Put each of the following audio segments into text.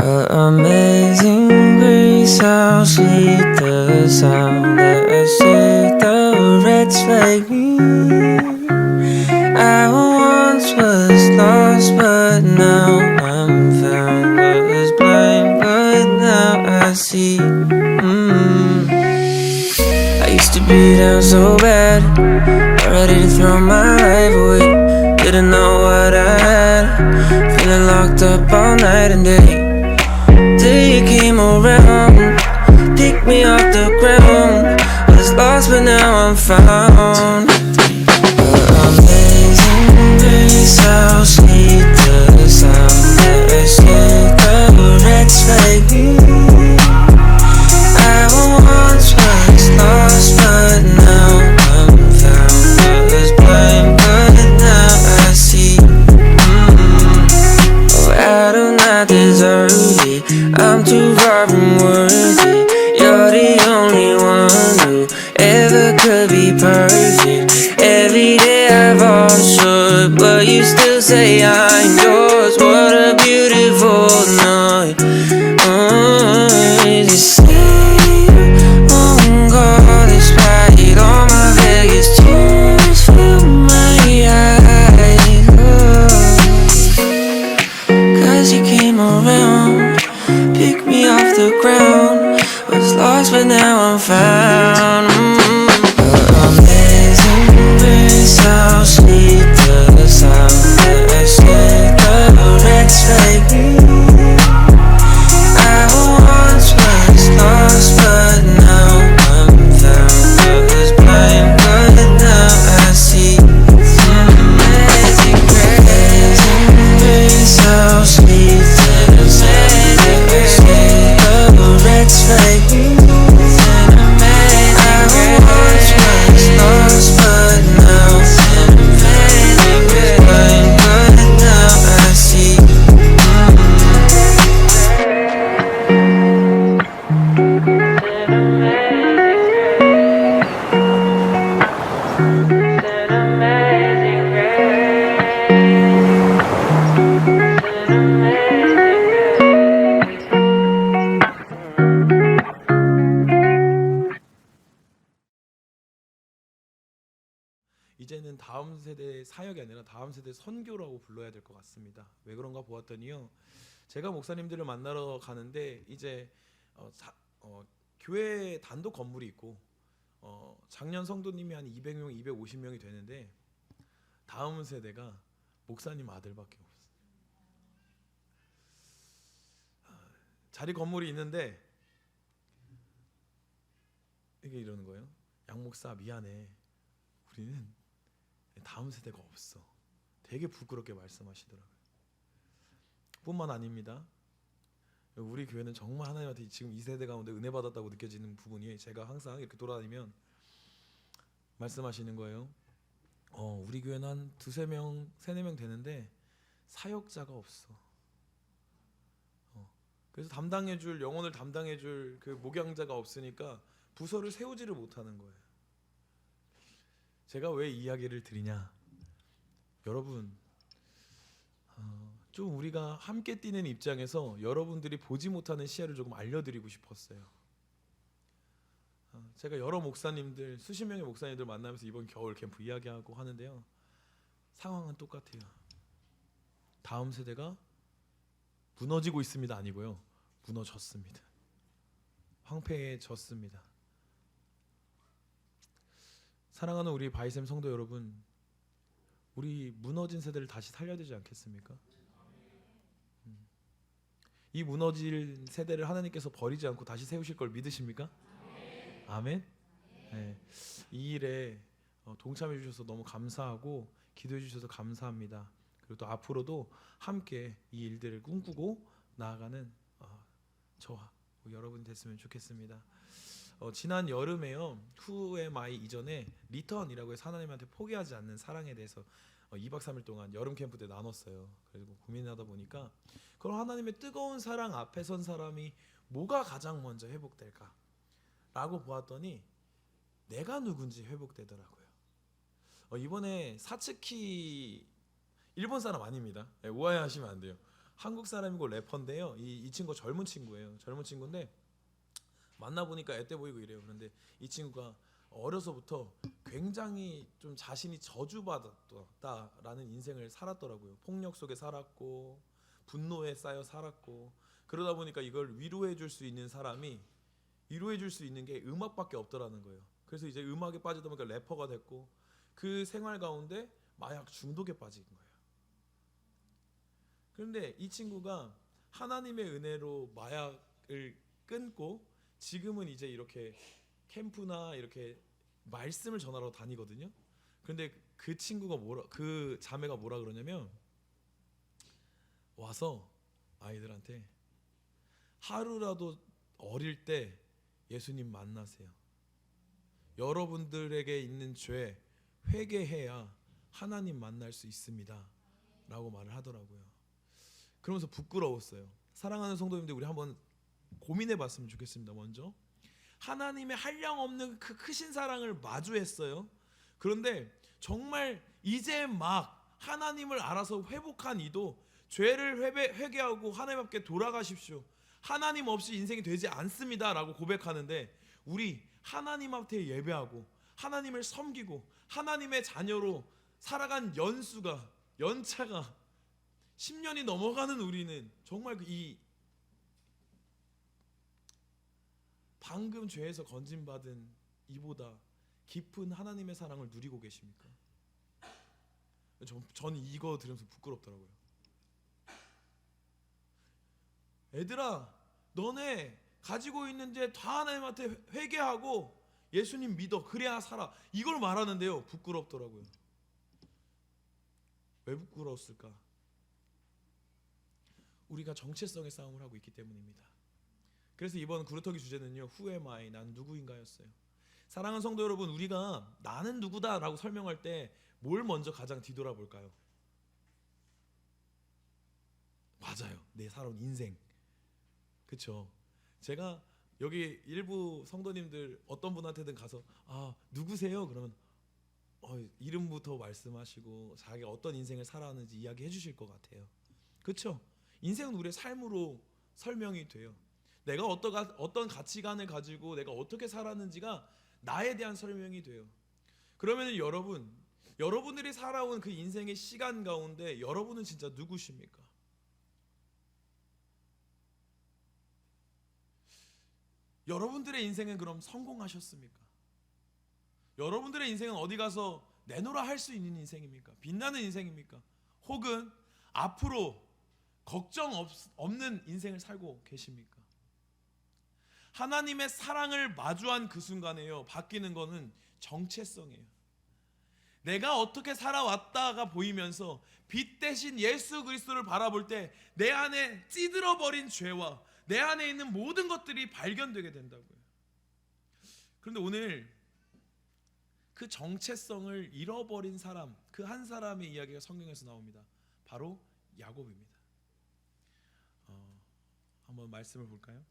Amazing grace, how sweet the sound that saved a wretch like me. I once was lost, but now I'm found. Was blind, but now I see. I used to be down so bad, ready to throw my life away. Didn't know what I had, feeling locked up all night and day. Till you came around, picked me off the ground. Was lost but now I'm found. Amazing grace, how sweet the sound that saved a wretch like me. I once was lost but now I'm found. Was blind but now I see. Oh, I do not deserve it, I'm too far from worthy. You're the only one who ever could be perfect. Every day I fall short, but you still say I'm yours. What a beautiful night. You say you won't go despite all my biggest tears from my eyes. Cause you came around, pick me off the ground. Was lost but now I'm found. Amazing grace, how sweet the sound that saved a wretch like me. I once was lost but now I'm found. Was blind but now I see. Amazing grace, how sweet the sound that saved a wretch like me. I once was lost but now I'm found. Was blind but now I see. 이제는 다음 세대 사역이 아니라 다음 세대 선교라고 불러야 될 것 같습니다. 왜 그런가 보았더니요, 제가 목사님들을 만나러 가는데 이제 교회 단독 건물이 있고 작년 성도님이 한 200명, 250명이 되는데 다음 세대가 목사님 아들밖에 없어요. 자리 건물이 있는데 이게 이러는 거예요. 양 목사 미안해, 우리는 다음 세대가 없어. 되게 부끄럽게 말씀하시더라고요. 뿐만 아닙니다. 우리 교회는 정말 하나님한테 지금 이 세대 가운데 은혜 받았다고 느껴지는 부분이, 제가 항상 이렇게 돌아다니면 말씀하시는 거예요. 우리 교회는 한 두세 명, 세네 명 되는데 사역자가 없어. 그래서 담당해줄, 영혼을 담당해줄 그 목양자가 없으니까 부서를 세우지를 못하는 거예요. 제가 왜 이 이야기를 드리냐, 여러분 좀 우리가 함께 뛰는 입장에서 여러분들이 보지 못하는 시야를 조금 알려드리고 싶었어요. 제가 여러 목사님들, 수십 명의 목사님들 만나면서 이번 겨울 캠프 이야기하고 하는데요, 상황은 똑같아요. 다음 세대가 무너지고 있습니다 아니고요, 무너졌습니다. 황폐해졌습니다. 사랑하는 우리 바이샘 성도 여러분, 우리 무너진 세대를 다시 살려야 되지 않겠습니까? 이 무너질 세대를 하나님께서 버리지 않고 다시 세우실 걸 믿으십니까? 아멘. 네. 이 일에 동참해 주셔서 너무 감사하고 기도해 주셔서 감사합니다. 그리고 또 앞으로도 함께 이 일들을 꿈꾸고 나아가는 저와 여러분이 됐으면 좋겠습니다. 지난 여름에요, Who am I 이전에 리턴이라고 해서 하나님한테 포기하지 않는 사랑에 대해서 2박 3일 동안 여름 캠프 때 나눴어요. 그리고 고민하다 보니까 그럼 하나님의 뜨거운 사랑 앞에 선 사람이 뭐가 가장 먼저 회복될까? 라고 보았더니 내가 누군지 회복되더라고요. 이번에 사츠키 일본 사람 아닙니다. 오해하시면 안 돼요. 한국 사람이고 래퍼인데요. 이 친구 젊은 친구예요. 젊은 친구인데 만나보니까 앳돼 보이고 이래요. 그런데 이 친구가 어려서부터 굉장히 좀 자신이 저주받았다라는 인생을 살았더라고요. 폭력 속에 살았고 분노에 쌓여 살았고, 그러다 보니까 이걸 위로해 줄 수 있는 사람이, 위로해 줄 수 있는 게 음악밖에 없더라는 거예요. 그래서 이제 음악에 빠지다 보니까 래퍼가 됐고, 그 생활 가운데 마약 중독에 빠진 거예요. 그런데 이 친구가 하나님의 은혜로 마약을 끊고 지금은 이제 이렇게 캠프나 이렇게 말씀을 전하러 다니거든요. 그런데 그 친구가 그 자매가 뭐라 그러냐면, 와서 아이들한테 하루라도 어릴 때 예수님 만나세요. 여러분들에게 있는 죄 회개해야 하나님 만날 수 있습니다 라고 말을 하더라고요. 그러면서 부끄러웠어요. 사랑하는 성도님들, 우리 한번 고민해 봤으면 좋겠습니다. 먼저 하나님의 한량없는 그 크신 사랑을 마주했어요. 그런데 정말 이제 막 하나님을 알아서 회복한 이도 죄를 회개하고 하나님 앞에 돌아가십시오, 하나님 없이 인생이 되지 않습니다 라고 고백하는데, 우리 하나님 앞에 예배하고 하나님을 섬기고 하나님의 자녀로 살아간 연차가 10년이 넘어가는 우리는 정말 이 방금 죄에서 건진받은 이보다 깊은 하나님의 사랑을 누리고 계십니까? 전 이거 들으면서 부끄럽더라고요. 애들아, 너네 가지고 있는 죄 다 하나님한테 회개하고 예수님 믿어, 그래야 살아, 이걸 말하는데요, 부끄럽더라고요. 왜 부끄러웠을까? 우리가 정체성의 싸움을 하고 있기 때문입니다. 그래서 이번 구루터기 주제는요, Who am I? 난 누구인가였어요. 사랑하는 성도 여러분, 우리가 나는 누구다 라고 설명할 때 뭘 먼저 가장 뒤돌아볼까요? 맞아요, 내 살아온 인생. 그쵸? 제가 여기 일부 성도님들 어떤 분한테든 가서 누구세요? 그러면 이름부터 말씀하시고 자기가 어떤 인생을 살아왔는지 이야기해 주실 것 같아요. 그쵸? 인생은 우리의 삶으로 설명이 돼요. 내가 어떤 가치관을 가지고 내가 어떻게 살았는지가 나에 대한 설명이 돼요. 그러면 여러분들이 살아온 그 인생의 시간 가운데 여러분은 진짜 누구십니까? 여러분들의 인생은 그럼 성공하셨습니까? 여러분들의 인생은 어디 가서 내놓으라 할 수 있는 인생입니까? 빛나는 인생입니까? 혹은 앞으로 걱정 없는 인생을 살고 계십니까? 하나님의 사랑을 마주한 그 순간에요, 바뀌는 거는 정체성이에요. 내가 어떻게 살아왔다가 보이면서 빛 대신 예수 그리스도를 바라볼 때 내 안에 찌들어버린 죄와 내 안에 있는 모든 것들이 발견되게 된다고요. 그런데 오늘 그 정체성을 잃어버린 사람, 그 한 사람의 이야기가 성경에서 나옵니다. 바로 야곱입니다. 한번 말씀을 볼까요?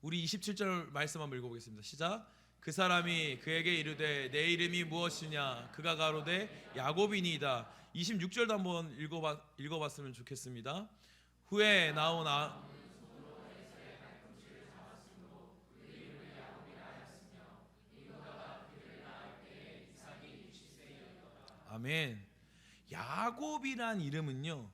우리 27절 말씀 한번 읽어보겠습니다. 시작. 그 사람이 그에게 이르되 내 이름이 무엇이냐? 그가 가로되 야곱이니이다. 26절도 한번 읽어봤으면 좋겠습니다. 후에 나온 아멘. 야곱이란 이름은요,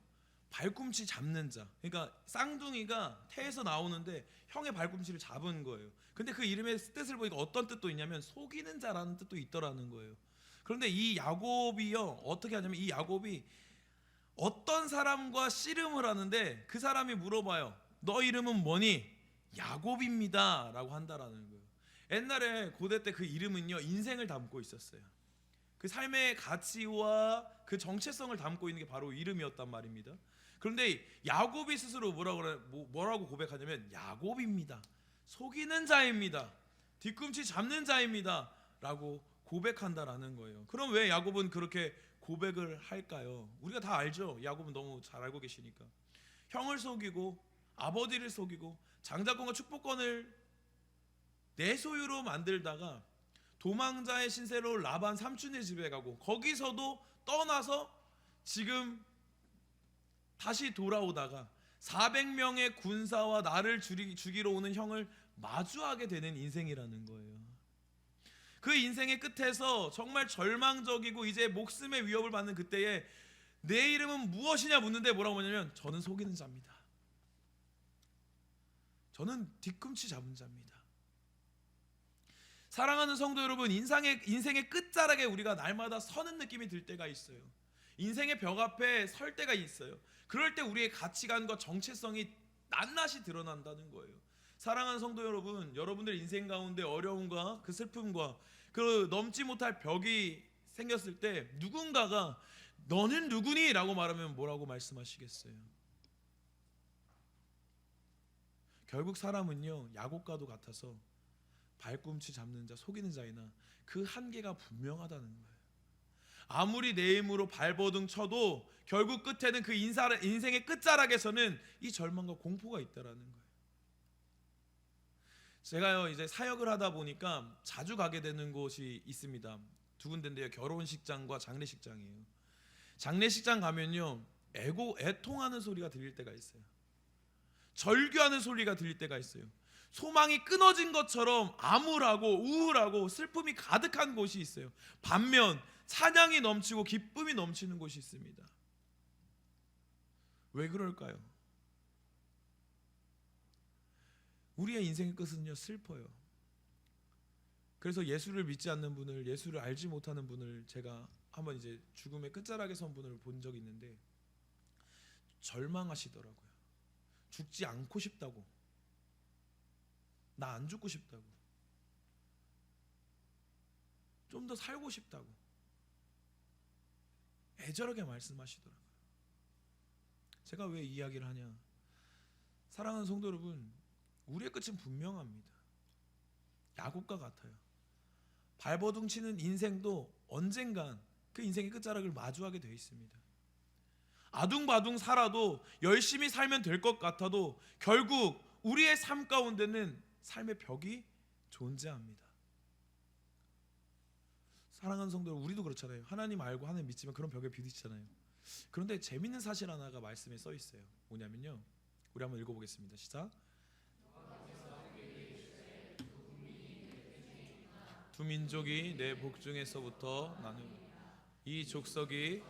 발꿈치 잡는 자. 그러니까 쌍둥이가 태에서 나오는데 형의 발꿈치를 잡은 거예요. 근데 그 이름의 뜻을 보니까 어떤 뜻도 있냐면 속이는 자라는 뜻도 있더라는 거예요. 그런데 이 야곱이요, 어떻게 하냐면 이 야곱이 어떤 사람과 씨름을 하는데 그 사람이 물어봐요. 너 이름은 뭐니? 야곱입니다 라고 한다라는 거예요. 옛날에 고대 때 그 이름은요, 인생을 담고 있었어요. 그 삶의 가치와 그 정체성을 담고 있는 게 바로 이름이었단 말입니다. 그런데 야곱이 스스로 뭐라고 고백하냐면 야곱입니다, 속이는 자입니다, 뒤꿈치 잡는 자입니다 라고 고백한다라는 거예요. 그럼 왜 야곱은 그렇게 고백을 할까요? 우리가 다 알죠. 야곱은 너무 잘 알고 계시니까. 형을 속이고 아버지를 속이고 장자권과 축복권을 내 소유로 만들다가 도망자의 신세로 라반 삼촌의 집에 가고 거기서도 떠나서 지금 다시 돌아오다가 400명의 군사와 나를 죽이러 오는 형을 마주하게 되는 인생이라는 거예요. 그 인생의 끝에서 정말 절망적이고 이제 목숨의 위협을 받는 그때에 내 이름은 무엇이냐 묻는데 뭐라고 하냐면 저는 속이는 자입니다. 저는 뒤꿈치 잡은 자입니다. 사랑하는 성도 여러분, 인생의 끝자락에 우리가 날마다 서는 느낌이 들 때가 있어요. 인생의 벽 앞에 설 때가 있어요. 그럴 때 우리의 가치관과 정체성이 낱낱이 드러난다는 거예요. 사랑하는 성도 여러분, 여러분들 인생 가운데 어려움과 그 슬픔과 그 넘지 못할 벽이 생겼을 때 누군가가 너는 누구니? 라고 말하면 뭐라고 말씀하시겠어요? 결국 사람은요, 야곱과도 같아서 발꿈치 잡는 자, 속이는 자이나 그 한계가 분명하다는 거예요. 아무리 내 힘으로 발버둥 쳐도 결국 끝에는 그 인생의 끝자락에서는 이 절망과 공포가 있다라는 거예요. 제가요 이제 사역을 하다 보니까 자주 가게 되는 곳이 있습니다. 두 군데인데요, 결혼식장과 장례식장이에요. 장례식장 가면요 애통하는 소리가 들릴 때가 있어요. 절규하는 소리가 들릴 때가 있어요. 소망이 끊어진 것처럼 암울하고 우울하고 슬픔이 가득한 곳이 있어요. 반면 찬양이 넘치고 기쁨이 넘치는 곳이 있습니다. 왜 그럴까요? 우리의 인생의 끝은요 슬퍼요. 그래서 예수를 믿지 않는 분을, 예수를 알지 못하는 분을 제가 한번 이제 죽음의 끝자락에 선 분을 본 적이 있는데 절망하시더라고요. 죽지 않고 싶다고, 나 안 죽고 싶다고, 좀 더 살고 싶다고 애절하게 말씀하시더라고요. 제가 왜 이 이야기를 하냐? 사랑하는 성도 여러분, 우리의 끝은 분명합니다. 야곱과 같아요. 발버둥 치는 인생도 언젠간 그 인생의 끝자락을 마주하게 되어 있습니다. 아둥바둥 살아도 열심히 살면 될 것 같아도 결국 우리의 삶 가운데는 삶의 벽이 존재합니다. 사랑하는 성도 여러분, 우리도 그렇잖아요. 하나님 알고 하나님 믿지만 그런 벽에 부딪히잖아요. 그런데 재밌는 사실 하나가 말씀에 써 있어요. 뭐냐면요, 우리 한번 읽어보겠습니다. 시작. 두 민족이 내 복중에서부터 나는 이 족속이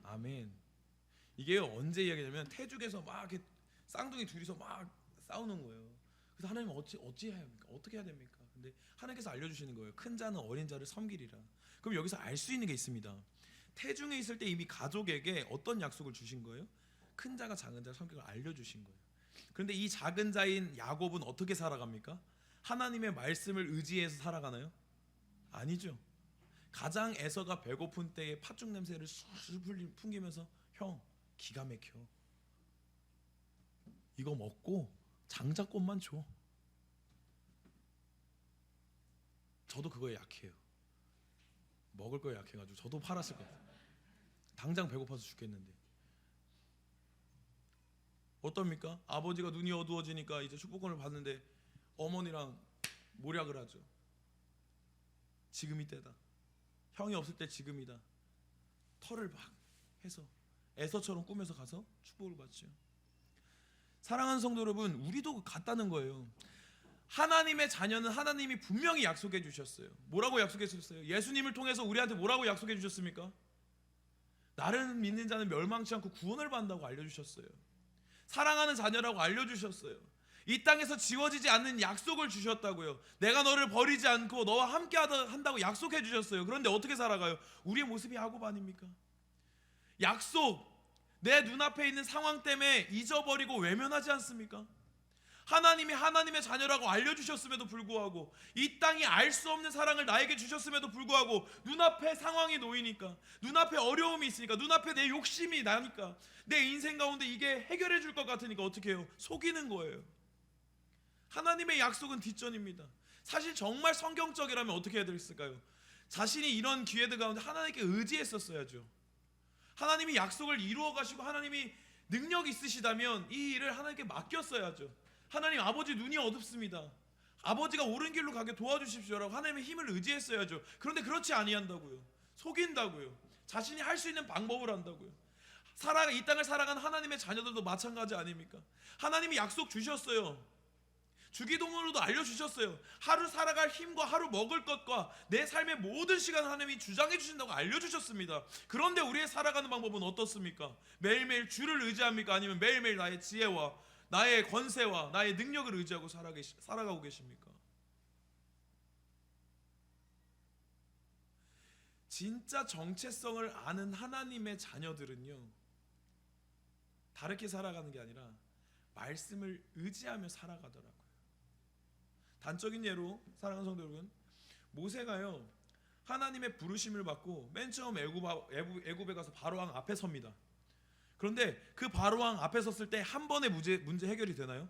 아멘. 이게 언제 이야기냐면 태죽에서 막 이렇게 쌍둥이 둘이서 막 싸우는 거예요. 그래서 하나님 어찌 해야 합니까? 어떻게 해야 됩니까? 근데 하나님께서 알려주시는 거예요. 큰 자는 어린 자를 섬기리라. 그럼 여기서 알 수 있는 게 있습니다. 태중에 있을 때 이미 가족에게 어떤 약속을 주신 거예요? 큰 자가 작은 자의 성격을 알려주신 거예요. 그런데 이 작은 자인 야곱은 어떻게 살아갑니까? 하나님의 말씀을 의지해서 살아가나요? 아니죠. 가장 에서가 배고픈 때에 팥죽 냄새를 술 풍기면서 형 기가 막혀, 이거 먹고 장작꽃만 줘. 저도 그거에 약해요. 먹을 거에 약해가지고 저도 팔았을 것 같아요. 당장 배고파서 죽겠는데 어떻습니까? 아버지가 눈이 어두워지니까 이제 축복권을 받는데 어머니랑 모략을 하죠. 지금이 때다. 형이 없을 때 지금이다. 털을 막 해서 에서처럼 꾸며서 가서 축복을 받죠. 사랑하는 성도 여러분, 우리도 같다는 거예요. 하나님의 자녀는 하나님이 분명히 약속해 주셨어요. 뭐라고 약속해 주셨어요? 예수님을 통해서 우리한테 뭐라고 약속해 주셨습니까? 나를 믿는 자는 멸망치 않고 구원을 받는다고 알려주셨어요. 사랑하는 자녀라고 알려주셨어요. 이 땅에서 지워지지 않는 약속을 주셨다고요. 내가 너를 버리지 않고 너와 함께 한다고 약속해 주셨어요. 그런데 어떻게 살아가요? 우리의 모습이 야곱 아닙니까? 약속, 내 눈앞에 있는 상황 때문에 잊어버리고 외면하지 않습니까? 하나님이 하나님의 자녀라고 알려주셨음에도 불구하고, 이 땅이 알 수 없는 사랑을 나에게 주셨음에도 불구하고 눈앞에 상황이 놓이니까, 눈앞에 어려움이 있으니까, 눈앞에 내 욕심이 나니까, 내 인생 가운데 이게 해결해 줄 것 같으니까 어떻게 해요? 속이는 거예요. 하나님의 약속은 뒷전입니다. 사실 정말 성경적이라면 어떻게 해야 됐을까요? 자신이 이런 기회들 가운데 하나님께 의지했었어야죠. 하나님이 약속을 이루어 가시고 하나님이 능력 있으시다면 이 일을 하나님께 맡겼어야죠. 하나님, 아버지 눈이 어둡습니다. 아버지가 옳은 길로 가게 도와주십시오라고 하나님의 힘을 의지했어야죠. 그런데 그렇지 아니한다고요. 속인다고요. 자신이 할 수 있는 방법을 한다고요. 이 땅을 살아간 하나님의 자녀들도 마찬가지 아닙니까? 하나님이 약속 주셨어요. 주기도문으로도 알려주셨어요. 하루 살아갈 힘과 하루 먹을 것과 내 삶의 모든 시간 하나님이 주장해 주신다고 알려주셨습니다. 그런데 우리의 살아가는 방법은 어떻습니까? 매일매일 주를 의지합니까? 아니면 매일매일 나의 지혜와 나의 권세와 나의 능력을 의지하고 살아가고 계십니까? 진짜 정체성을 아는 하나님의 자녀들은요, 다르게 살아가는 게 아니라 말씀을 의지하며 살아가더라고요. 단적인 예로 사랑하는 성도 여러분, 모세가요 하나님의 부르심을 받고 맨 처음 애굽에 가서 바로왕 앞에 섭니다. 그런데 그 바로왕 앞에 섰을 때 한 번에 문제 해결이 되나요?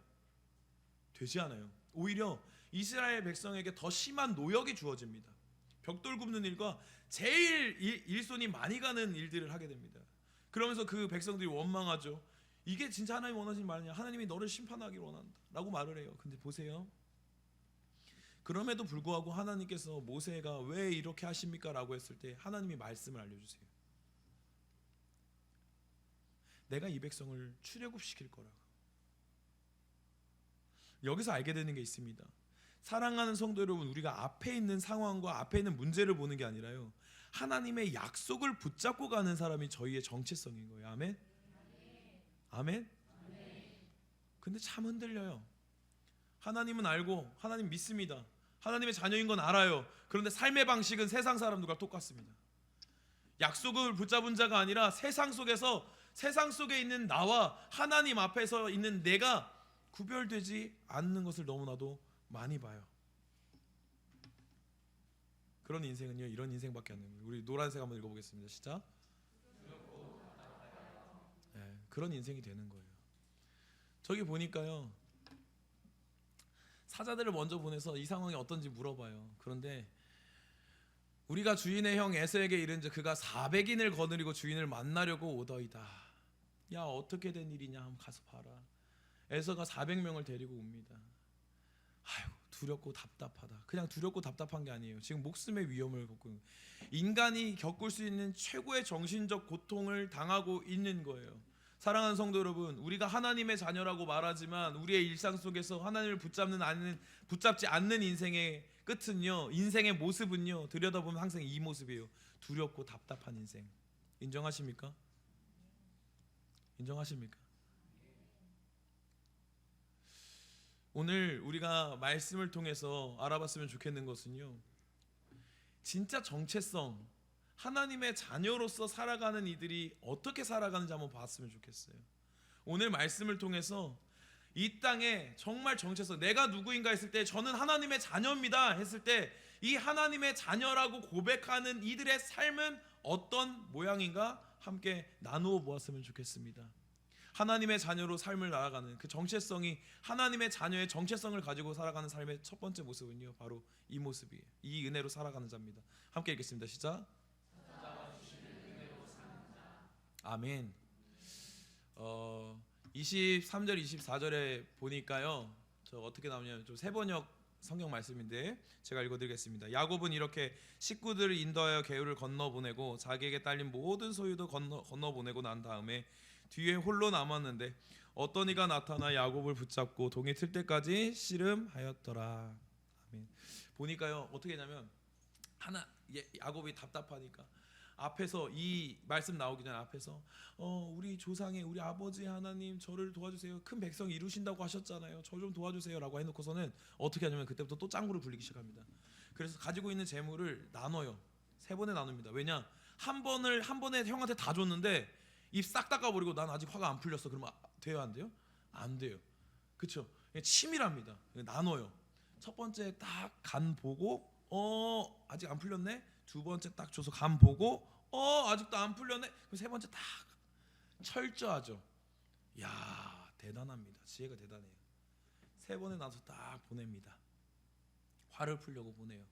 되지 않아요. 오히려 이스라엘 백성에게 더 심한 노역이 주어집니다. 벽돌 굽는 일과 제일 일손이 많이 가는 일들을 하게 됩니다. 그러면서 그 백성들이 원망하죠. 이게 진짜 하나님 원하시는 말이냐? 하나님이 너를 심판하기를 원한다 라고 말을 해요. 근데 보세요, 그럼에도 불구하고 하나님께서 모세가 왜 이렇게 하십니까? 라고 했을 때 하나님이 말씀을 알려주세요. 내가 이 백성을 출애굽시킬 거라고. 여기서 알게 되는 게 있습니다. 사랑하는 성도 여러분, 우리가 앞에 있는 상황과 앞에 있는 문제를 보는 게 아니라요, 하나님의 약속을 붙잡고 가는 사람이 저희의 정체성인 거예요. 아멘? 아멘? 근데 참 흔들려요. 하나님은 알고 하나님 믿습니다. 하나님의 자녀인 건 알아요. 그런데 삶의 방식은 세상 사람들과 똑같습니다. 약속을 붙잡은 자가 아니라 세상 속에 있는 나와 하나님 앞에서 있는 내가 구별되지 않는 것을 너무나도 많이 봐요. 그런 인생은요, 이런 인생밖에 안 됩니다. 우리 노란색 한번 읽어보겠습니다. 시작. 네, 그런 인생이 되는 거예요. 저기 보니까요, 사자들을 먼저 보내서 이 상황이 어떤지 물어봐요. 그런데 우리가 주인의 형 에서에게 이른즉 그가 400인을 거느리고 주인을 만나려고 오더이다. 야, 어떻게 된 일이냐? 한번 가서 봐라. 에서가 400명을 데리고 옵니다. 아이고, 두렵고 답답하다. 그냥 두렵고 답답한 게 아니에요. 지금 목숨의 위험을 겪고, 인간이 겪을 수 있는 최고의 정신적 고통을 당하고 있는 거예요. 사랑하는 성도 여러분, 우리가 하나님의 자녀라고 말하지만 우리의 일상 속에서 하나님을 붙잡지 않는 인생의 끝은요, 인생의 모습은요, 들여다보면 항상 이 모습이에요. 두렵고 답답한 인생. 인정하십니까? 인정하십니까? 오늘 우리가 말씀을 통해서 알아봤으면 좋겠는 것은요, 진짜 정체성, 하나님의 자녀로서 살아가는 이들이 어떻게 살아가는지 한번 봤으면 좋겠어요. 오늘 말씀을 통해서 이 땅에 정말 정체성, 내가 누구인가 했을 때 저는 하나님의 자녀입니다 했을 때 이 하나님의 자녀라고 고백하는 이들의 삶은 어떤 모양인가 함께 나누어 보았으면 좋겠습니다. 하나님의 자녀로 삶을 나아가는 그 정체성이, 하나님의 자녀의 정체성을 가지고 살아가는 삶의 첫 번째 모습은요, 바로 이 모습이에요. 이 은혜로 살아가는 자입니다. 함께 읽겠습니다. 시작. 아멘. 23절 24절에 보니까요, 저 어떻게 나오냐면 좀 세번역 성경 말씀인데 제가 읽어드리겠습니다. 야곱은 이렇게 식구들을 인도하여 개울을 건너보내고 자기에게 딸린 모든 소유도 건너보내고 난 다음에 뒤에 홀로 남았는데 어떤 이가 나타나 야곱을 붙잡고 동이 틀 때까지 씨름하였더라. 아멘. 보니까요, 어떻게 했냐면 야곱이 답답하니까 앞에서, 이 말씀 나오기 전에 앞에서 우리 조상의, 우리 아버지 하나님 저를 도와주세요. 큰 백성 이루신다고 하셨잖아요. 저 좀 도와주세요 라고 해놓고서는 어떻게 하냐면 그때부터 또 짱구를 굴리기 시작합니다. 그래서 가지고 있는 재물을 나눠요. 3번에 나눕니다. 왜냐? 한 번에 형한테 다 줬는데 입 싹 닦아버리고 난 아직 화가 안 풀렸어. 그러면 돼요, 안 돼요? 안 돼요. 그렇죠? 치밀합니다. 나눠요. 첫 번째 딱 간 보고 아직 안 풀렸네. 두 번째 딱 줘서 간 보고 아직도 안 풀렸네. 그럼 세 번째 딱 철저하죠. 야, 대단합니다. 지혜가 대단해요. 3번에 나서 딱 보냅니다. 화를 풀려고 보내요.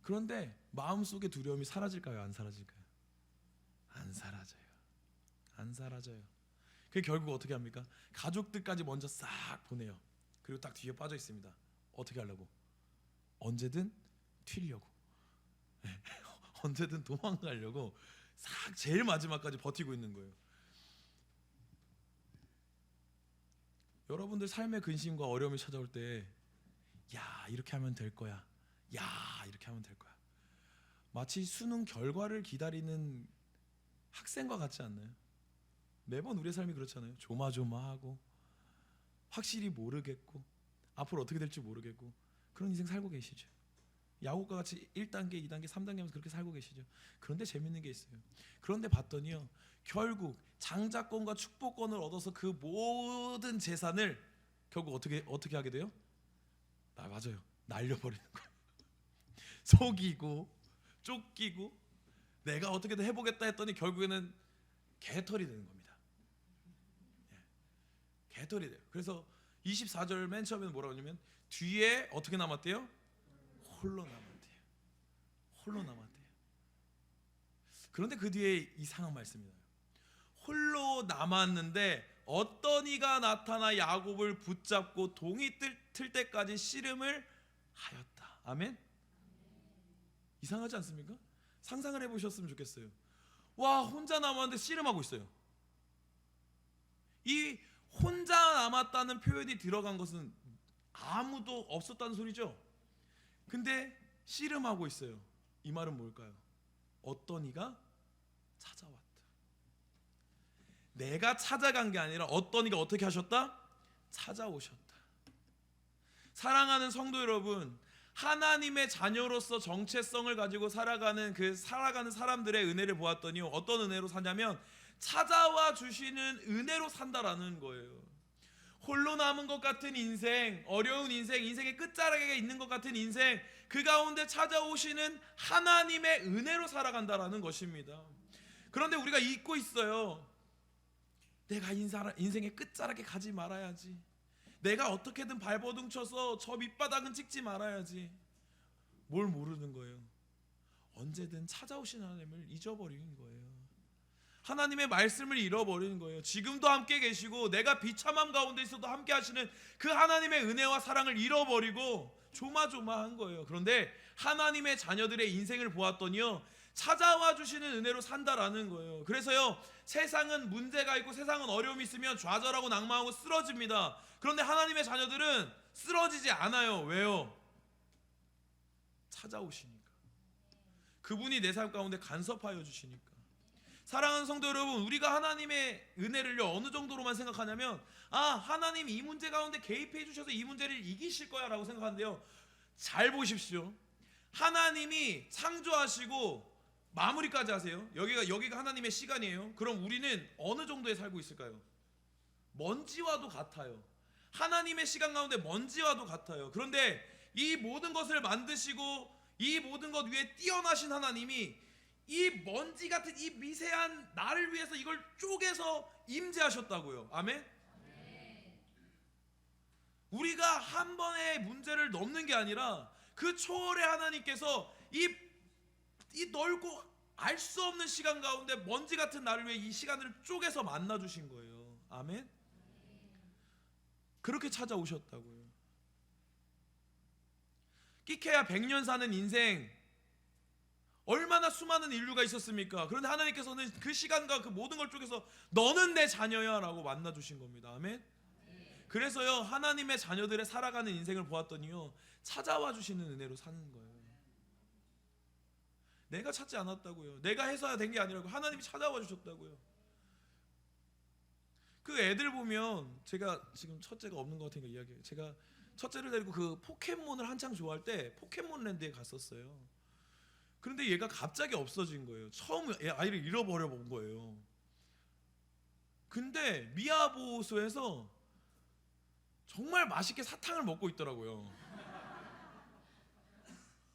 그런데 마음속의 두려움이 사라질까요? 안 사라질까요? 안 사라져요. 안 사라져요. 그 결국 어떻게 합니까? 가족들까지 먼저 싹 보내요. 그리고 딱 뒤에 빠져 있습니다. 어떻게 하려고? 언제든 튀려고. 언제든 도망가려고 싹 제일 마지막까지 버티고 있는 거예요. 여러분들 삶의 근심과 어려움이 찾아올 때, 야 이렇게 하면 될 거야, 야 이렇게 하면 될 거야, 마치 수능 결과를 기다리는 학생과 같지 않나요? 매번 우리의 삶이 그렇잖아요. 조마조마하고 확실히 모르겠고 앞으로 어떻게 될지 모르겠고 그런 인생 살고 계시죠. 야곱과 같이 1단계, 2단계, 3단계 하면서 그렇게 살고 계시죠. 그런데 재밌는 게 있어요. 그런데 봤더니요, 결국 장자권과 축복권을 얻어서 그 모든 재산을 결국 어떻게 하게 돼요? 맞아요, 날려버리는 거예요. 속이고 쫓기고 내가 어떻게든 해보겠다 했더니 결국에는 개털이 되는 겁니다. 개털이 돼요. 그래서 24절 맨 처음에는 뭐라고 하냐면 뒤에 어떻게 남았대요? 홀로 남았대요. 홀로 남았대요. 그런데 그 뒤에 이상한 말씀이 나요. 홀로 남았는데 어떤 이가 나타나 야곱을 붙잡고 동이 틀 때까지 씨름을 하였다. 아멘. 이상하지 않습니까? 상상을 해보셨으면 좋겠어요. 와, 혼자 남았는데 씨름하고 있어요. 이 혼자 남았다는 표현이 들어간 것은 아무도 없었다는 소리죠. 근데 씨름하고 있어요. 이 말은 뭘까요? 어떤 이가 찾아왔다. 내가 찾아간 게 아니라 어떤 이가 어떻게 하셨다? 찾아오셨다. 사랑하는 성도 여러분, 하나님의 자녀로서 정체성을 가지고 살아가는 사람들의 은혜를 보았더니 어떤 은혜로 사냐면 찾아와 주시는 은혜로 산다라는 거예요. 홀로 남은 것 같은 인생, 어려운 인생, 인생의 끝자락에 있는 것 같은 인생, 그 가운데 찾아오시는 하나님의 은혜로 살아간다라는 것입니다. 그런데 우리가 잊고 있어요. 내가 인생의 끝자락에 가지 말아야지, 내가 어떻게든 발버둥 쳐서 저 밑바닥은 찍지 말아야지. 뭘 모르는 거예요. 언제든 찾아오신 하나님을 잊어버리는 거예요. 하나님의 말씀을 잃어버리는 거예요. 지금도 함께 계시고 내가 비참함 가운데 있어도 함께 하시는 그 하나님의 은혜와 사랑을 잃어버리고 조마조마한 거예요. 그런데 하나님의 자녀들의 인생을 보았더니요, 찾아와 주시는 은혜로 산다라는 거예요. 그래서요, 세상은 문제가 있고 세상은 어려움이 있으면 좌절하고 낭망하고 쓰러집니다. 그런데 하나님의 자녀들은 쓰러지지 않아요. 왜요? 찾아오시니까. 그분이 내 삶 가운데 간섭하여 주시니까. 사랑하는 성도 여러분, 우리가 하나님의 은혜를요 어느 정도로만 생각하냐면, 하나님 이 문제 가운데 개입해 주셔서 이 문제를 이기실 거야 라고 생각하는데요, 잘 보십시오. 하나님이 창조하시고 마무리까지 하세요. 여기가 하나님의 시간이에요. 그럼 우리는 어느 정도에 살고 있을까요? 먼지와도 같아요. 하나님의 시간 가운데 먼지와도 같아요. 그런데 이 모든 것을 만드시고 이 모든 것 위에 뛰어나신 하나님이 이 먼지 같은 이 미세한 나를 위해서 이걸 쪼개서 임재하셨다고요. 아멘? 우리가 한 번의 문제를 넘는 게 아니라 그 초월의 하나님께서 이 넓고 알 수 없는 시간 가운데 먼지 같은 나를 위해 이 시간을 쪼개서 만나 주신 거예요. 아멘? 그렇게 찾아오셨다고요. 끼케야 100년 사는 인생, 얼마나 수많은 인류가 있었습니까? 그런데 하나님께서는 그 시간과 그 모든 걸 쪼개서 너는 내 자녀야 라고 만나 주신 겁니다. 아멘? 그래서요, 하나님의 자녀들의 살아가는 인생을 보았더니요, 찾아와 주시는 은혜로 사는 거예요. 내가 찾지 않았다고요. 내가 해서야 된 게 아니라고, 하나님이 찾아와 주셨다고요. 그 애들 보면, 제가 지금 첫째가 없는 것 같으니까 이야기해요. 제가 첫째를 데리고 그 포켓몬을 한창 좋아할 때 포켓몬랜드에 갔었어요. 그런데 얘가 갑자기 없어진 거예요. 처음 아이를 잃어버려 본 거예요. 근데 미야보호소에서 정말 맛있게 사탕을 먹고 있더라고요.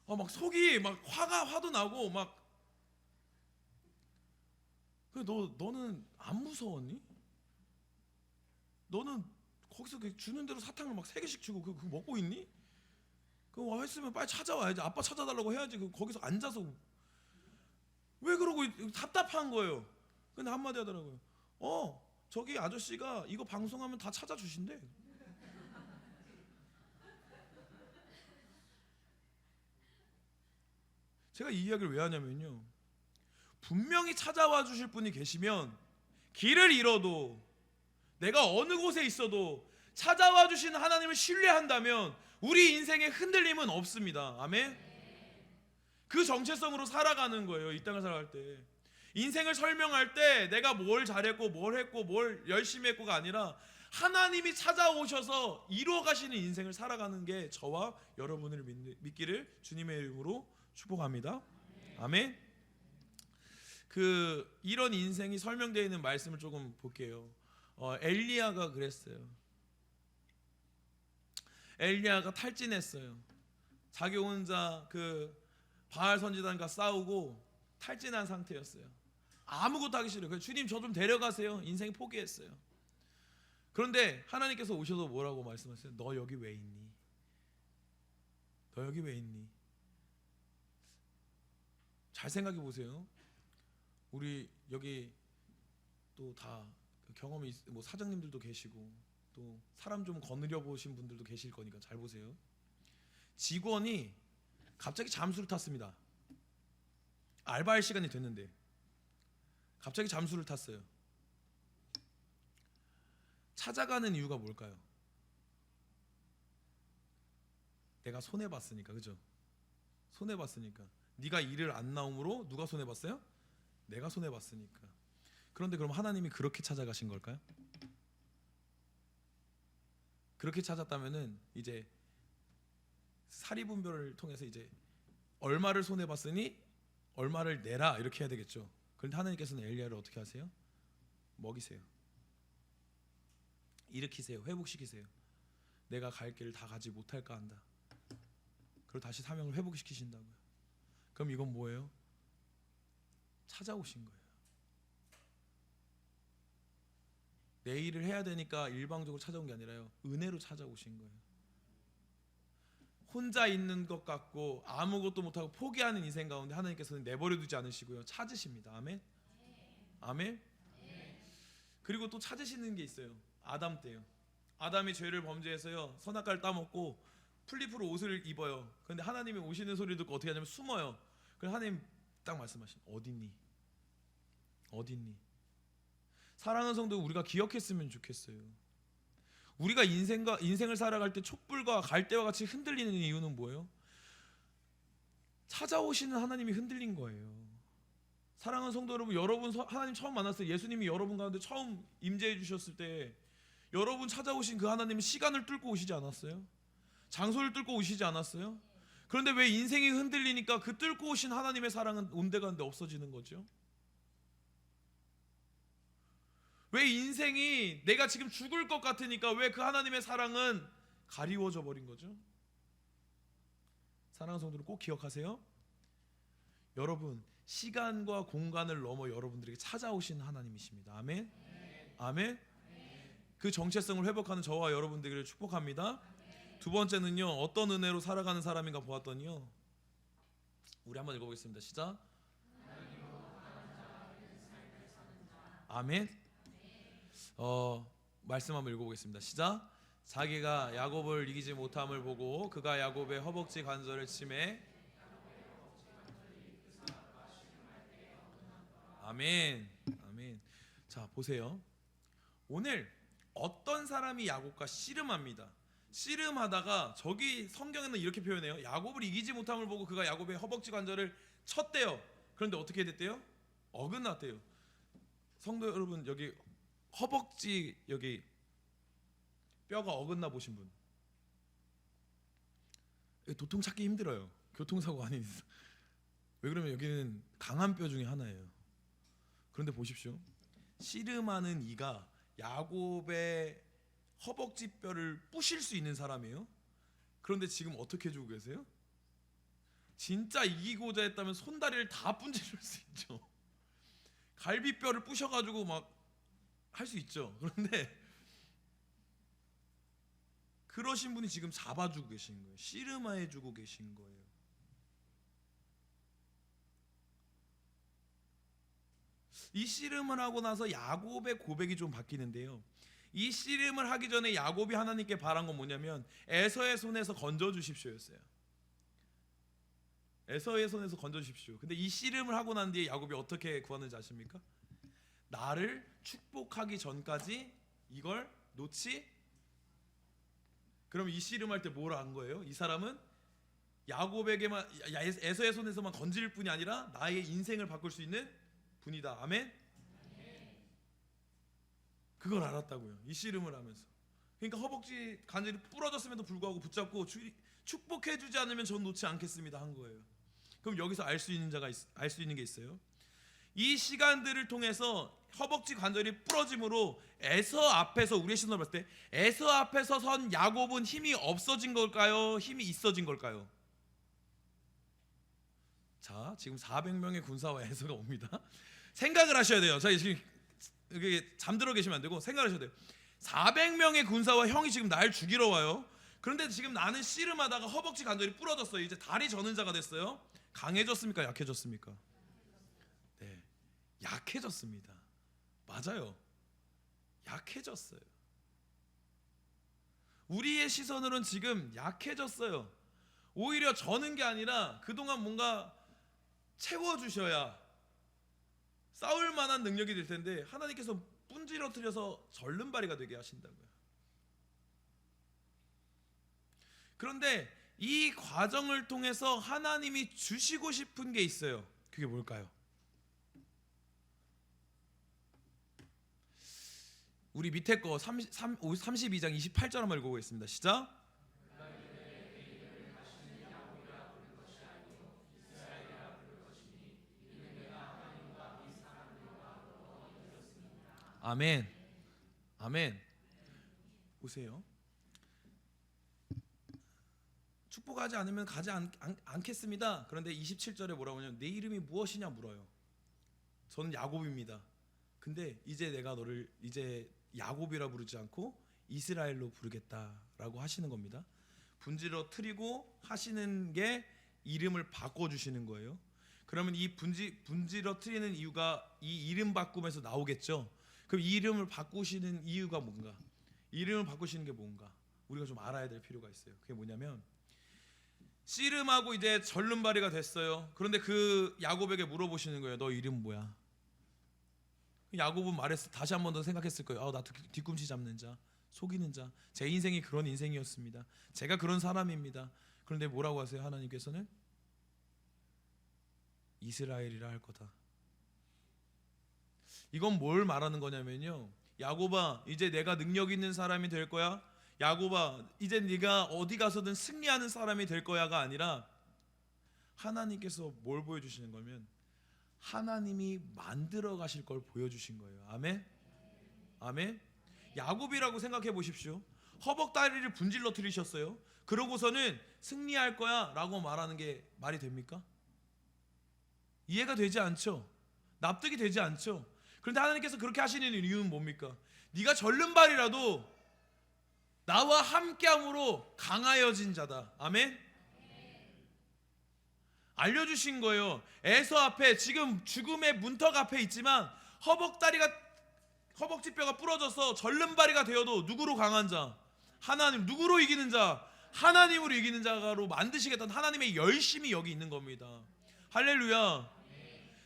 막 속이 막 화도 나고 막. 너는 안 무서웠니? 너는 거기서 주는 대로 사탕을 막 3개씩 주고 그거 먹고 있니? 그거 했으면 빨리 찾아와야지. 아빠 찾아달라고 해야지. 거기서 앉아서 왜 그러고 답답한 거예요. 근데 한마디 하더라고요. 저기 아저씨가 이거 방송하면 다 찾아주신대. 제가 이 이야기를 왜 하냐면요, 분명히 찾아와 주실 분이 계시면 길을 잃어도 내가 어느 곳에 있어도 찾아와 주시는 하나님을 신뢰한다면 우리 인생에 흔들림은 없습니다. 아멘. 그 정체성으로 살아가는 거예요. 이 땅을 살아갈 때 인생을 설명할 때 내가 뭘 잘했고 뭘 했고 뭘 열심히 했고가 아니라 하나님이 찾아오셔서 이루어 가시는 인생을 살아가는 게 저와 여러분을 믿기를 주님의 이름으로 축복합니다. 아멘. 이런 인생이 설명되어 있는 말씀을 조금 볼게요. 엘리야가 그랬어요. 엘리야가 탈진했어요. 자기 혼자 바알 선지단과 싸우고 탈진한 상태였어요. 아무것도 하기 싫어요. 그래서 주님 저 좀 데려가세요. 인생 포기했어요. 그런데 하나님께서 오셔서 뭐라고 말씀하세요? 너 여기 왜 있니? 너 여기 왜 있니? 잘 생각해 보세요. 우리 여기 또 다 경험이 뭐 사장님들도 계시고 또 사람 좀 거느려 보신 분들도 계실 거니까 잘 보세요. 직원이 갑자기 잠수를 탔습니다. 알바할 시간이 됐는데 갑자기 잠수를 탔어요. 찾아가는 이유가 뭘까요? 내가 손해봤으니까. 그죠? 손해봤으니까. 네가 일을 안 나옴으로 누가 손해봤어요? 내가 손해봤으니까. 그런데 그럼 하나님이 그렇게 찾아가신 걸까요? 그렇게 찾았다면은 이제 사리분별을 통해서 이제 얼마를 손해봤으니 얼마를 내라 이렇게 해야 되겠죠. 그런데 하나님께서는 엘리야를 어떻게 하세요? 먹이세요. 일으키세요. 회복시키세요. 내가 갈 길을 다 가지 못할까 한다. 그리고 다시 사명을 회복시키신다고요. 그럼 이건 뭐예요? 찾아오신 거예요. 내 일을 해야 되니까 일방적으로 찾아온 게 아니라요, 은혜로 찾아오신 거예요. 혼자 있는 것 같고 아무것도 못하고 포기하는 인생 가운데 하나님께서는 내버려 두지 않으시고요, 찾으십니다. 아멘. 아멘. 그리고 또 찾으시는 게 있어요. 아담 때요. 아담이 죄를 범죄해서요, 선악과를 따먹고 풀잎으로 옷을 입어요. 그런데 하나님이 오시는 소리를 듣고 어떻게 하냐면 숨어요. 그래서 하나님 딱 말씀하신, 어딨니? 어딨니? 사랑하는 성도, 우리가 기억했으면 좋겠어요. 우리가 인생을 살아갈 때 촛불과 갈대와 같이 흔들리는 이유는 뭐예요? 찾아오시는 하나님이 흔들린 거예요. 사랑하는 성도 여러분, 여러분 하나님 처음 만났어요. 예수님이 여러분 가운데 처음 임재해 주셨을 때 여러분 찾아오신 그 하나님은 시간을 뚫고 오시지 않았어요? 장소를 뚫고 오시지 않았어요? 그런데 왜 인생이 흔들리니까 그 뚫고 오신 하나님의 사랑은 온데간데 없어지는 거죠? 왜 인생이 내가 지금 죽을 것 같으니까 왜 그 하나님의 사랑은 가리워져 버린 거죠? 사랑하는 성도들 꼭 기억하세요. 여러분, 시간과 공간을 넘어 여러분들에게 찾아오신 하나님이십니다. 아멘. 아멘. 그 정체성을 회복하는 저와 여러분들을 축복합니다. 두 번째는요, 어떤 은혜로 살아가는 사람인가 보았더니요, 우리 한번 읽어보겠습니다. 시작. 아멘. 말씀 한번 읽어보겠습니다. 시작. 자기가 야곱을 이기지 못함을 보고 그가 야곱의 허벅지 관절을 치매. 아멘. 아멘. 자, 보세요. 오늘 어떤 사람이 야곱과 씨름합니다. 씨름하다가 저기 성경에는 이렇게 표현해요. 야곱을 이기지 못함을 보고 그가 야곱의 허벅지 관절을 쳤대요. 그런데 어떻게 됐대요? 어긋났대요. 성도 여러분, 여기 허벅지 여기 뼈가 어긋나 보신 분, 도통 찾기 힘들어요. 교통사고 아닌 이상. 왜 그러면 여기는 강한 뼈 중에 하나예요. 그런데 보십시오. 씨름하는 이가 야곱의 허벅지 뼈를 부실 수 있는 사람이에요. 그런데 지금 어떻게 해주고 계세요? 진짜 이기고자 했다면 손다리를 다 분질릴 수 있죠. 갈비뼈를 부셔가지고 막 할 수 있죠. 그런데 그러신 분이 지금 잡아주고 계신 거예요. 씨름해주고 계신 거예요. 이 씨름을 하고 나서 야곱의 고백이 좀 바뀌는데요, 이 씨름을 하기 전에 야곱이 하나님께 바란 건 뭐냐면 에서의 손에서 건져 주십시오였어요. 에서의 손에서 건져주십시오. 근데 이 씨름을 하고 난 뒤에 야곱이 어떻게 구하는지 아십니까? 나를 축복하기 전까지 이걸 놓지. 그럼 이 씨름할 때 뭘 한 거예요? 이 사람은 야곱에게만, 에서의 손에서만 건질 뿐이 아니라 나의 인생을 바꿀 수 있는 분이다. 아멘. 그걸 알았다고요. 이 씨름을 하면서. 그러니까 허벅지 관절이 부러졌음에도 불구하고 붙잡고 축복해주지 않으면 전 놓지 않겠습니다 한 거예요. 그럼 여기서 알 수 있는 게 있어요. 이 시간들을 통해서 허벅지 관절이 부러짐으로 에서 앞에서, 우리의 시선으로 봤을 때 에서 앞에서 선 야곱은 힘이 없어진 걸까요? 힘이 있어진 걸까요? 자, 지금 400명의 군사와 에서가 옵니다. 생각을 하셔야 돼요. 자, 지금 여기 잠들어 계시면 안 되고 생각을 하셔야 돼요. 400명의 군사와 형이 지금 날 죽이러 와요. 그런데 지금 나는 씨름하다가 허벅지 관절이 부러졌어요. 이제 다리 저는 자가 됐어요. 강해졌습니까? 약해졌습니까? 네, 약해졌습니다. 맞아요. 약해졌어요. 우리의 시선으로는 지금 약해졌어요. 오히려 저는 게 아니라 그동안 뭔가 채워주셔야 싸울 만한 능력이 될 텐데 하나님께서 분지러뜨려서 절름발이가 되게 하신다고요. 그런데 이 과정을 통해서 하나님이 주시고 싶은 게 있어요. 그게 뭘까요? 우리 밑에 거 32장 28절 한번 읽어보겠습니다. 시작. 아멘. 아멘. 보세요. 축복하지 않으면 가지 않겠습니다. 그런데 27절에 뭐라고 하냐면 내 이름이 무엇이냐 물어요. 저는 야곱입니다. 근데 이제 내가 너를 이제 야곱이라 부르지 않고 이스라엘로 부르겠다라고 하시는 겁니다. 분지러뜨리고 하시는 게 이름을 바꿔주시는 거예요. 그러면 이 분지러뜨리는 이유가 이 이름 바꿈에서 나오겠죠. 그럼 이 이름을 바꾸시는 이유가 뭔가? 이름을 바꾸시는 게 뭔가? 우리가 좀 알아야 될 필요가 있어요. 그게 뭐냐면 씨름하고 이제 절름발이가 됐어요. 그런데 그 야곱에게 물어보시는 거예요. 너 이름 뭐야? 야곱은 말했어. 다시 한 번 더 생각했을 거예요. 나 뒤꿈치 잡는 자, 속이는 자. 제 인생이 그런 인생이었습니다. 제가 그런 사람입니다. 그런데 뭐라고 하세요? 하나님께서는 이스라엘이라 할 거다. 이건 뭘 말하는 거냐면요. 야곱아, 이제 내가 능력 있는 사람이 될 거야. 야곱아, 이제 네가 어디 가서든 승리하는 사람이 될 거야가 아니라 하나님께서 뭘 보여주시는 거면 하나님이 만들어 가실 걸 보여주신 거예요. 아멘? 아멘? 야곱이라고 생각해 보십시오. 허벅다리를 분질러뜨리셨어요. 그러고서는 승리할 거야 라고 말하는 게 말이 됩니까? 이해가 되지 않죠? 납득이 되지 않죠? 그런데 하나님께서 그렇게 하시는 이유는 뭡니까? 네가 절름발이라도 나와 함께함으로 강하여진 자다. 아멘? 알려주신 거예요. 에서 앞에 지금 죽음의 문턱 앞에 있지만 허벅지뼈가 부러져서 절름발이가 되어도 누구로 강한 자? 하나님. 누구로 이기는 자? 하나님으로 이기는 자로 만드시겠다는 하나님의 열심이 여기 있는 겁니다. 할렐루야.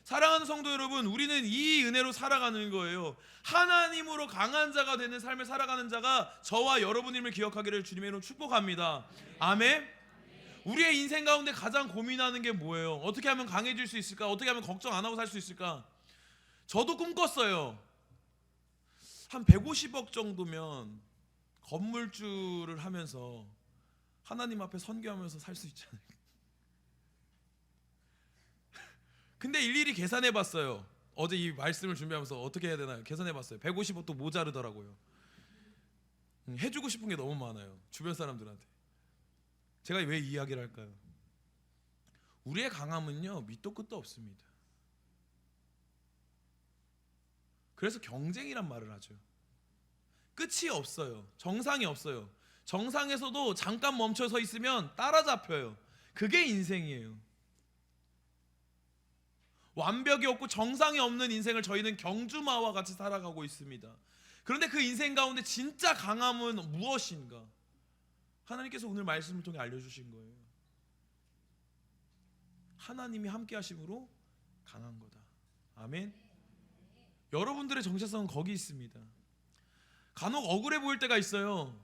사랑하는 성도 여러분, 우리는 이 은혜로 살아가는 거예요. 하나님으로 강한 자가 되는 삶을 살아가는 자가 저와 여러분임을 기억하기를 주님의 이름으로 축복합니다. 아멘. 우리의 인생 가운데 가장 고민하는 게 뭐예요? 어떻게 하면 강해질 수 있을까? 어떻게 하면 걱정 안 하고 살 수 있을까? 저도 꿈꿨어요. 한 150억 정도면 건물주를 하면서 하나님 앞에 선교하면서 살 수 있지 않을까? 근데 일일이 계산해 봤어요. 어제 이 말씀을 준비하면서 어떻게 해야 되나 계산해 봤어요. 150억도 모자르더라고요. 해주고 싶은 게 너무 많아요. 주변 사람들한테. 제가 왜 이 이야기를 할까요? 우리의 강함은요 밑도 끝도 없습니다. 그래서 경쟁이란 말을 하죠. 끝이 없어요. 정상이 없어요. 정상에서도 잠깐 멈춰 서 있으면 따라잡혀요. 그게 인생이에요. 완벽이 없고 정상이 없는 인생을 저희는 경주마와 같이 살아가고 있습니다. 그런데 그 인생 가운데 진짜 강함은 무엇인가? 하나님께서 오늘 말씀을 통해 알려주신 거예요. 하나님이 함께 하심으로 강한 거다. 아멘. 여러분들의 정체성은 거기 있습니다. 간혹 억울해 보일 때가 있어요.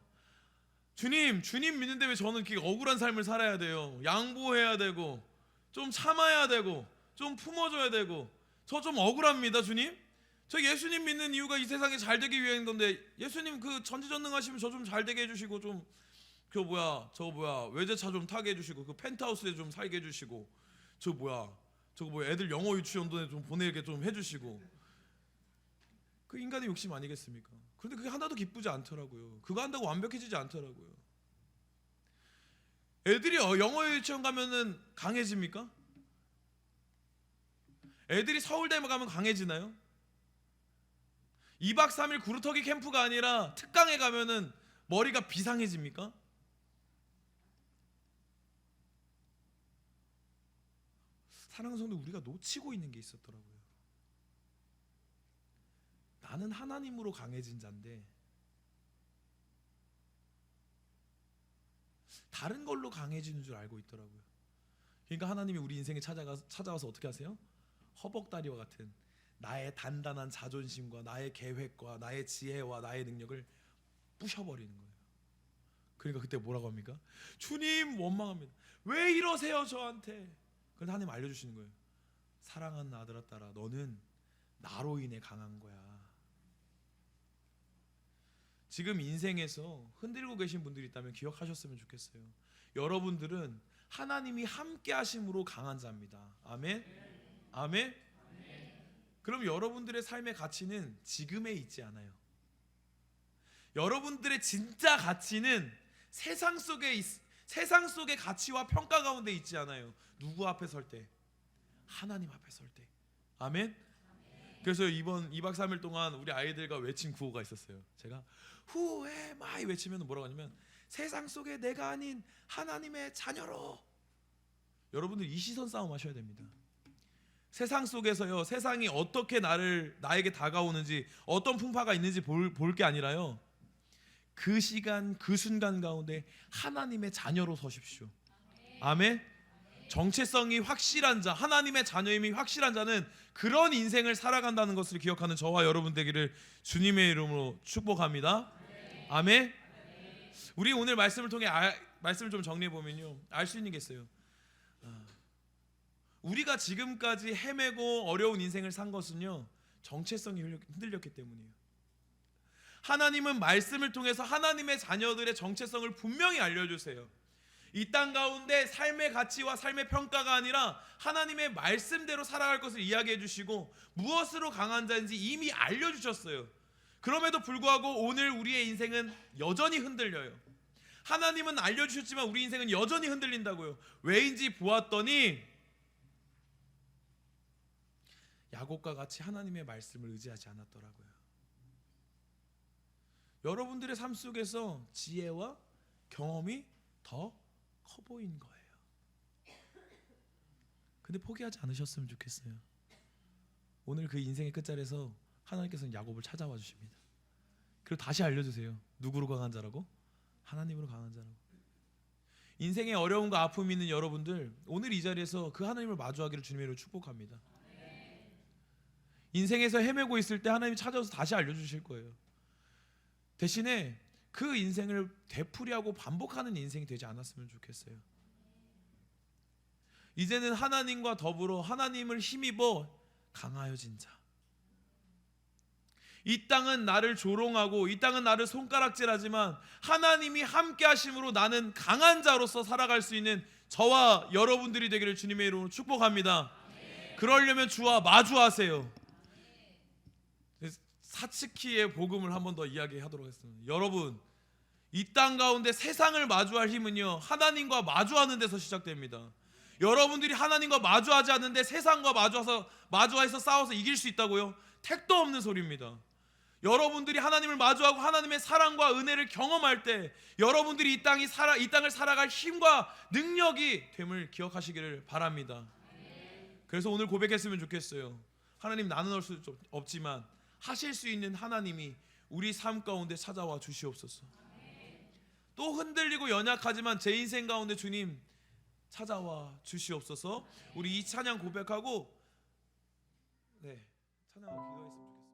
주님 믿는데 왜 저는 이렇게 억울한 삶을 살아야 돼요? 양보해야 되고 좀 참아야 되고 좀 품어줘야 되고 저 좀 억울합니다. 주님, 저 예수님 믿는 이유가 이 세상에 잘 되기 위한 건데 예수님 그 전지전능하시면 저 좀 잘 되게 해주시고 좀 외제차 좀 타게 해주시고 그 펜트하우스에 좀 살게 해주시고 저거 애들 영어 유치원도에 좀 보내게 좀 해주시고 그 인간의 욕심 아니겠습니까? 그런데 그게 하나도 기쁘지 않더라고요. 그거 한다고 완벽해지지 않더라고요. 애들이 영어 유치원 가면은 강해집니까? 애들이 서울대 가면 강해지나요? 2박 3일 구루터기 캠프가 아니라 특강에 가면은 머리가 비상해집니까? 사랑하는 성도, 우리가 놓치고 있는 게 있었더라고요. 나는 하나님으로 강해진 자인데 다른 걸로 강해지는 줄 알고 있더라고요. 그러니까 하나님이 우리 인생에 찾아와서 어떻게 하세요? 허벅다리와 같은 나의 단단한 자존심과 나의 계획과 나의 지혜와 나의 능력을 부셔버리는 거예요. 그러니까 그때 뭐라고 합니까? 주님 원망합니다. 왜 이러세요 저한테? 그런데 하나님 알려주시는 거예요. 사랑하는 아들아 딸아, 너는 나로 인해 강한 거야. 지금 인생에서 흔들고 계신 분들이 있다면 기억하셨으면 좋겠어요. 여러분들은 하나님이 함께 하심으로 강한 자입니다. 아멘? 아멘? 그럼 여러분들의 삶의 가치는 지금에 있지 않아요. 여러분들의 진짜 가치는 세상 속의 가치와 평가 가운데 있지 않아요. 누구 앞에 설 때? 하나님 앞에 설 때. 아멘? 그래서 이번 2박 3일 동안 우리 아이들과 외친 구호가 있었어요. 제가 Who am I 외치면 뭐라고 하냐면 세상 속에 내가 아닌 하나님의 자녀로. 여러분들 이 시선 싸움 하셔야 됩니다. 세상 속에서요, 세상이 어떻게 나에게 다가오는지 어떤 풍파가 있는지 볼 게 아니라요, 그 시간 그 순간 가운데 하나님의 자녀로 서십시오. 아멘. 정체성이 확실한 자, 하나님의 자녀임이 확실한 자는 그런 인생을 살아간다는 것을 기억하는 저와 여러분 되기를 주님의 이름으로 축복합니다. 아멘. 우리 오늘 말씀을 통해 말씀을 좀 정리해 보면요, 알 수 있는 게 있어요. 우리가 지금까지 헤매고 어려운 인생을 산 것은요, 정체성이 흔들렸기 때문이에요. 하나님은 말씀을 통해서 하나님의 자녀들의 정체성을 분명히 알려주세요. 이 땅 가운데 삶의 가치와 삶의 평가가 아니라 하나님의 말씀대로 살아갈 것을 이야기해 주시고 무엇으로 강한 자인지 이미 알려주셨어요. 그럼에도 불구하고 오늘 우리의 인생은 여전히 흔들려요. 하나님은 알려주셨지만 우리 인생은 여전히 흔들린다고요. 왜인지 보았더니 야곱과 같이 하나님의 말씀을 의지하지 않았더라고요. 여러분들의 삶 속에서 지혜와 경험이 더 커 보인 거예요. 근데 포기하지 않으셨으면 좋겠어요. 오늘 그 인생의 끝자리에서 하나님께서는 야곱을 찾아와 주십니다. 그리고 다시 알려주세요. 누구로 강한 자라고? 하나님으로 강한 자라고. 인생의 어려움과 아픔이 있는 여러분들, 오늘 이 자리에서 그 하나님을 마주하기를 주님으로 축복합니다. 인생에서 헤매고 있을 때 하나님이 찾아와서 다시 알려주실 거예요. 대신에 그 인생을 되풀이하고 반복하는 인생이 되지 않았으면 좋겠어요. 이제는 하나님과 더불어 하나님을 힘입어 강하여진 자. 이 땅은 나를 조롱하고 이 땅은 나를 손가락질하지만 하나님이 함께 하심으로 나는 강한 자로서 살아갈 수 있는 저와 여러분들이 되기를 주님의 이름으로 축복합니다. 그러려면 주와 마주하세요. 사츠키의 복음을 한 번 더 이야기하도록 하겠습니다. 여러분, 이 땅 가운데 세상을 마주할 힘은요, 하나님과 마주하는 데서 시작됩니다. 여러분들이 하나님과 마주하지 않는데 세상과 마주해서 싸워서 이길 수 있다고요? 택도 없는 소리입니다. 여러분들이 하나님을 마주하고 하나님의 사랑과 은혜를 경험할 때 여러분들이 이 땅을 살아갈 힘과 능력이 됨을 기억하시기를 바랍니다. 그래서 오늘 고백했으면 좋겠어요. 하나님, 나는 할 수 없지만 하실 수 있는 하나님이 우리 삶 가운데 찾아와 주시옵소서. 또 흔들리고 연약하지만 제 인생 가운데 주님 찾아와 주시옵소서. 우리 이 찬양 고백하고 찬양하고 기도했으면 좋겠습니다.